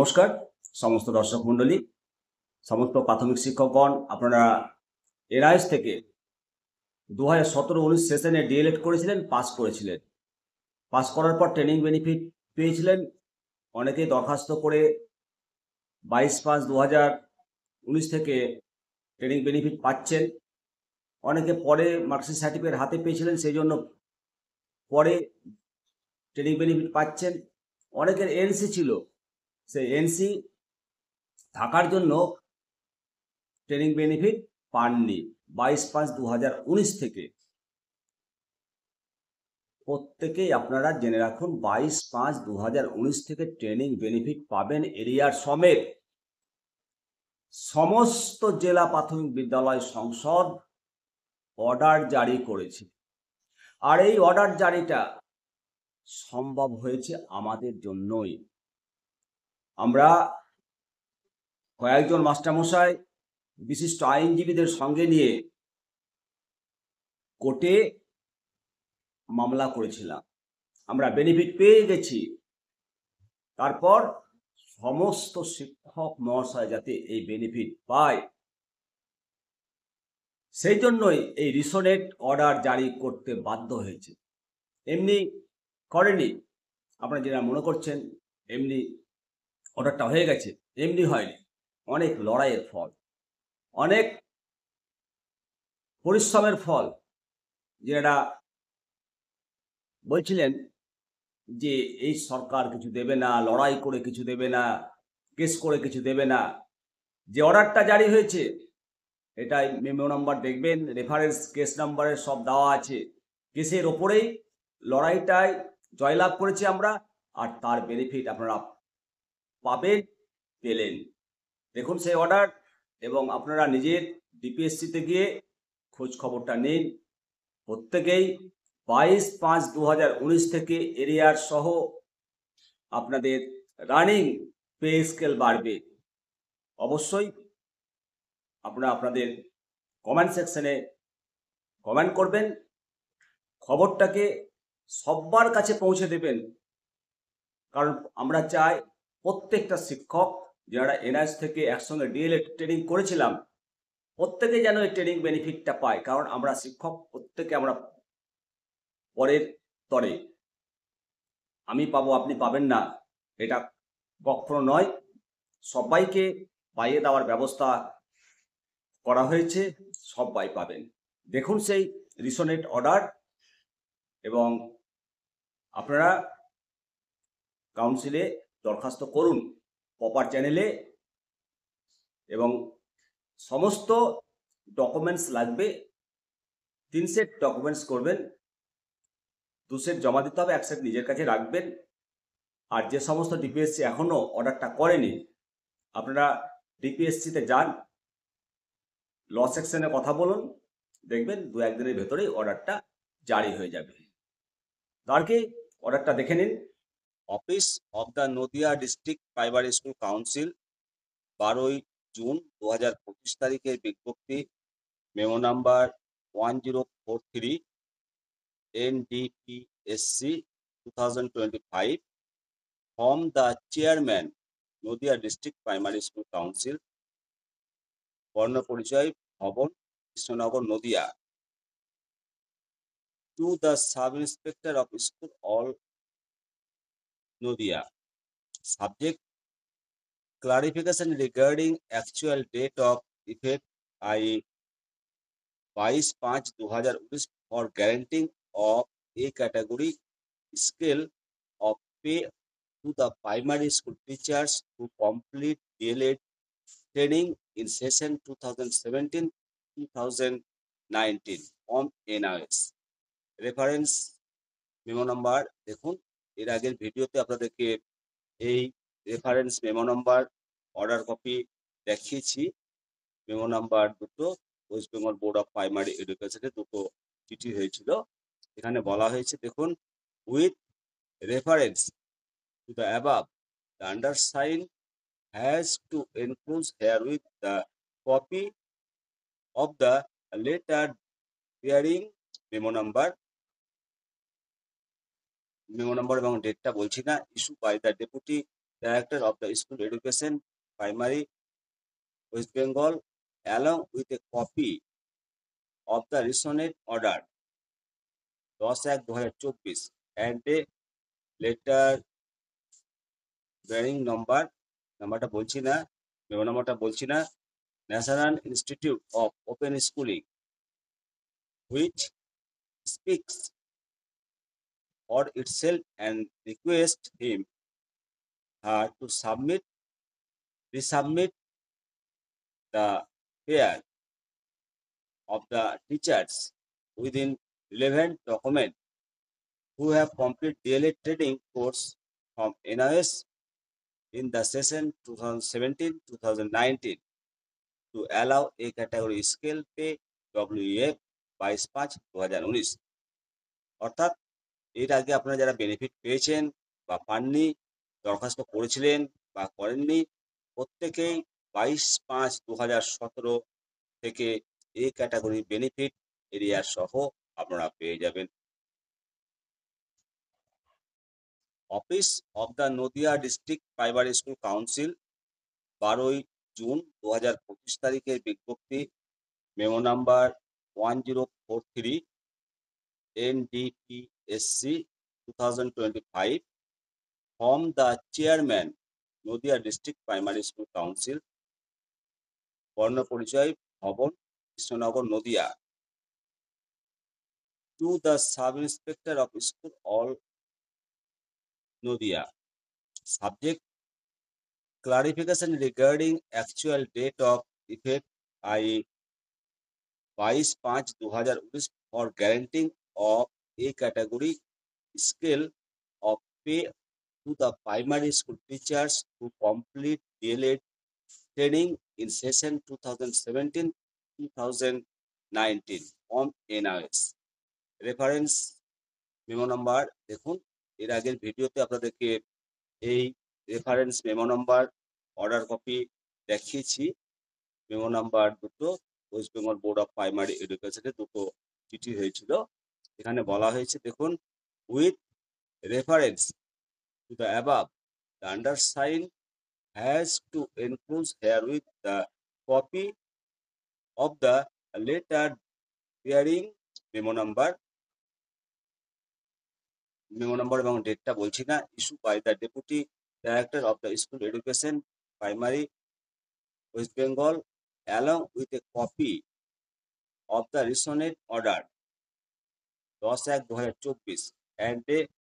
নমস্কার সমস্ত দর্শক মণ্ডলী, সমস্ত প্রাথমিক শিক্ষকগণ। আপনারা এনআইএস থেকে 2017-19 সেশনে ডিএলএড করেছিলেন, পাস করেছিলেন। পাস করার পর ট্রেনিং বেনিফিট পেয়েছিলেন। অনেকে দরখাস্ত করে 22/5/2019 থেকে ট্রেনিং বেনিফিট পাচ্ছেন। অনেকে পরে মার্কশিট সার্টিফিকেট হাতে পেয়েছিলেন, সেই জন্য পরে ট্রেনিং বেনিফিট পাচ্ছেন। অনেকের এনসি ছিল, সেই এনসি থাকার জন্য ট্রেনিং বেনিফিট পাননি। 22/5/2019 থেকে প্রত্যেকেই আপনারা জেনে রাখুন, 22/5/2019 থেকে ট্রেনিং বেনিফিট পাবেন এরিয়ার সমেত। সমস্ত জেলা প্রাথমিক বিদ্যালয় সংসদ অর্ডার জারি করেছে, আর এই অর্ডার জারিটা সম্ভব হয়েছে আমাদের জন্যই। আমরা কয়েকজন মাস্টারমশাই বিশিষ্ট আইনজীবীদের সঙ্গে নিয়ে কোর্টে মামলা করেছিলাম। আমরা বেনিফিট পেয়ে গেছি। তারপর সমস্ত শিক্ষক মহাশয় যাতে এই বেনিফিট পায়, সেই জন্যই এই রিসোনেট অর্ডার জারি করতে বাধ্য হয়েছে। এমনি করেনি, আপনারা যেটা মনে করছেন এমনি অর্ডারটা হয়ে গেছে, এমনি হয়নি। অনেক লড়াইয়ের ফল, অনেক পরিশ্রমের ফল। যেটা বলছিলেন যে এই সরকার কিছু দেবে না, লড়াই করে কিছু দেবে না, কেস করে কিছু দেবে না, যে অর্ডারটা জারি হয়েছে এটাই মেমো নাম্বার দেখবেন, রেফারেন্স কেস নাম্বারের সব দেওয়া আছে। কেসের ওপরেই লড়াইটায় জয়লাভ করেছি আমরা, আর তার বেনিফিট আপনারা পাবেন, পেলেন। দেখুন সেই অর্ডার, এবং আপনারা নিজের ডিপিএসসিতে গিয়ে খোঁজ খবরটা নিন। প্রত্যেকেই 22/5/2019 থেকে এরিয়ার সহ আপনাদের রানিং পে স্কেল বাড়বে। অবশ্যই আপনারা আপনাদের কমেন্ট সেকশনে কমেন্ট করবেন, খবরটাকে সবার কাছে পৌঁছে দেবেন। কারণ আমরা চাই প্রত্যেকটা শিক্ষক যারা এনআইএস থেকে একসঙ্গে ডিএলএড ট্রেনিং করেছিলাম, প্রত্যেকে যেন এই ট্রেনিং বেনিফিটটা পায়। কারণ আমরা শিক্ষক প্রত্যেকে আমরা পরের স্তরে, আমি পাবো আপনি পাবেন না, এটা কখনো নয়। সবাইকে পাইয়ে দেওয়ার ব্যবস্থা করা হয়েছে, সবাই পাবেন। দেখুন সেই রিসোনেট অর্ডার, এবং আপনারা কাউন্সিলে দরখাস্ত করুন প্রপার চ্যানেলে, এবং সমস্ত ডকুমেন্টস লাগবে। 3 সেট ডকুমেন্টস করবেন, 2 সেট জমা দিতে হবে, 1 সেট নিজের কাছে রাখবেন। আর যে সমস্ত ডিপিএসসি এখনো অর্ডারটা করেনি, আপনারা ডিপিএসসিতে যান, ল সেকশনে কথা বলুন, দেখবেন 2-1 দিনের ভেতরেই অর্ডারটা জারি হয়ে যাবে। তার কি অর্ডারটা দেখে নিন। Office of the Nadia district primary school council, 12 June 2025 তারিখের বিজ্ঞপ্তি, memo number 1043 NDPSC 2025 from the chairman Nadia district primary school council, বর্ণ পরিচয় ভবন, Krishnanagar, Nadia, to the sub inspector of school all Nodia. Subject: clarification regarding actual date of effect I 22/5/2019 for guaranteeing of a category scale of pay to the primary school teachers who complete DLED training in session 2017-2019 on NIS. Reference memo number দেখুন। এর আগের ভিডিওতে আপনাদেরকে এই reference memo number order copy দেখিয়েছি। Memo number দুটো West Bengal Board of primary এডুকেশনের দুটো চিঠি হয়েছিল। এখানে বলা হয়েছে দেখুন, with reference to the above the undersign has to enclose herewith the copy of the letter bearing memo number এবং ডেটটা বলছি না, issue by the deputy Director of the School Education, Primary, West Bengal, along with a copy of the resonant order 10/1/2024 and a letter bearing নাম্বারটা বলছি না, memo নাম্বারটা বলছি না, national institute of open schooling, which speaks for itself and requests him her to resubmit the pair of the teachers within relevant document who have complete DLA training course from NIS in the session 2017-2019 to allow a category scale pay WEF 22/5/2019। অর্থাৎ এর আগে আপনারা যারা benefit পেয়েছেন বা পাননি, দরখাস্ত করেছিলেন বা করেননি, প্রত্যেকেই 22/5/2017 থেকে এ ক্যাটাগরি বেনিফিট এরিয়া সহ আপনারা পেয়ে যাবেন। Office of the Nadia district primary school council 12 June 2025 তারিখের বিজ্ঞপ্তি, memo number 1043 NDPSC 2025 from the chairman Nadia district primary school council, বর্ণ পরিচয় ভবন, Krishnanagar, Nadia, to the sub inspector of school all Nodia. Subject: clarification regarding actual date of effect I 22/5/2019 for guaranteeing of a category scale of pay to the primary school teachers who complete DLED training in session 2017-2019 from NIS. Reference memo number দেখুন, এর আগের ভিডিওতে আপনাদেরকে এই reference memo number order copy দেখিয়েছি। Memo number দুটো West Bengal Board of primary এডুকেশনের দুটো চিঠি হয়েছিল। এখানে বলা হয়েছে দেখুন, with reference to the above the undersign has to enclose herewith the copy of the letter bearing memo number এবং ডেটটা বলছি না, issue by the deputy director of the school education, primary, West Bengal, along with a copy of the resonant order 10/1/2024 and a